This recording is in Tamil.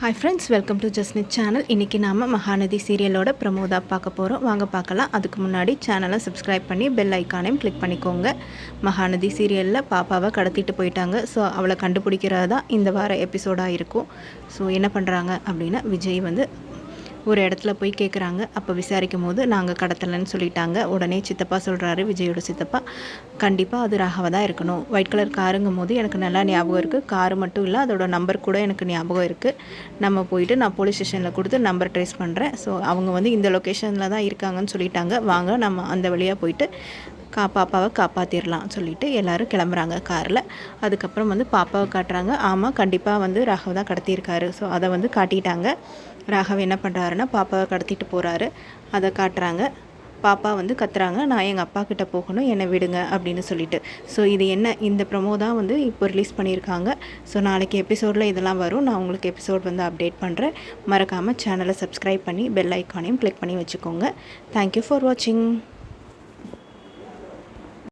ஹாய் ஃப்ரெண்ட்ஸ், வெல்கம் டு ஜஸ்னித் சேனல். இன்றைக்கி நாம் மகாநதி சீரியலோட ப்ரமோதா பார்க்க போகிறோம். வாங்க பார்க்கலாம். அதுக்கு முன்னாடி சேனலை சப்ஸ்கிரைப் பண்ணி பெல் ஐக்கானையும் கிளிக் பண்ணிக்கோங்க. மகாநதி சீரியலில் பாப்பாவை கடத்திட்டு போயிட்டாங்க. ஸோ அவளை கண்டுபிடிக்கிறதா இந்த வார எபிசோடாக இருக்கும். ஸோ என்ன பண்ணுறாங்க அப்படின்னா, விஜய் வந்து ஒரு இடத்துல போய் கேட்குறாங்க. அப்போ விசாரிக்கும் போது நாங்கள் கடத்தலைன்னு சொல்லிட்டாங்க. உடனே சித்தப்பா சொல்கிறாரு, விஜயோட சித்தப்பா, கண்டிப்பாக அது ராகவா தான் இருக்கணும். ஒயிட் கலர் காருங்கும் போது எனக்கு நல்லா ஞாபகம் இருக்குது. காரு மட்டும் இல்லை, அதோட நம்பர் கூட எனக்கு ஞாபகம் இருக்குது. நம்ம போயிட்டு நான் போலீஸ் ஸ்டேஷனில் கொடுத்து நம்பர் ட்ரேஸ் பண்ணுறேன். ஸோ அவங்க வந்து இந்த லொக்கேஷனில் தான் இருக்காங்கன்னு சொல்லிட்டாங்க. வாங்க நம்ம அந்த வழியாக போயிட்டு பாப்பாவை காப்பாற்றிடலாம் சொல்லிட்டு எல்லோரும் கிளம்புறாங்க காரில். அதுக்கப்புறம் வந்து பாப்பாவை காட்டுறாங்க. ஆமாம், கண்டிப்பாக வந்து ராகவ் தான் கடத்தியிருக்காரு. ஸோ அதை வந்து காட்டிட்டாங்க. ராகவ் என்ன பண்ணுறாருன்னா, பாப்பாவை கடத்திட்டு போகிறாரு. அதை காட்டுறாங்க. பாப்பா வந்து கத்துறாங்க, நான் எங்கள் அப்பா கிட்டே போகணும், என்னை விடுங்க அப்படின்னு சொல்லிட்டு. ஸோ இது என்ன, இந்த ப்ரொமோ தான் வந்து இப்போ ரிலீஸ் பண்ணியிருக்காங்க. ஸோ நாளைக்கு எபிசோடில் இதெல்லாம் வரும். நான் உங்களுக்கு எபிசோட் வந்து அப்டேட் பண்ணுறேன். மறக்காமல் சேனலை சப்ஸ்கிரைப் பண்ணி பெல் ஐக்கானையும் கிளிக் பண்ணி வச்சுக்கோங்க. தேங்க்யூ ஃபார் வாட்சிங்.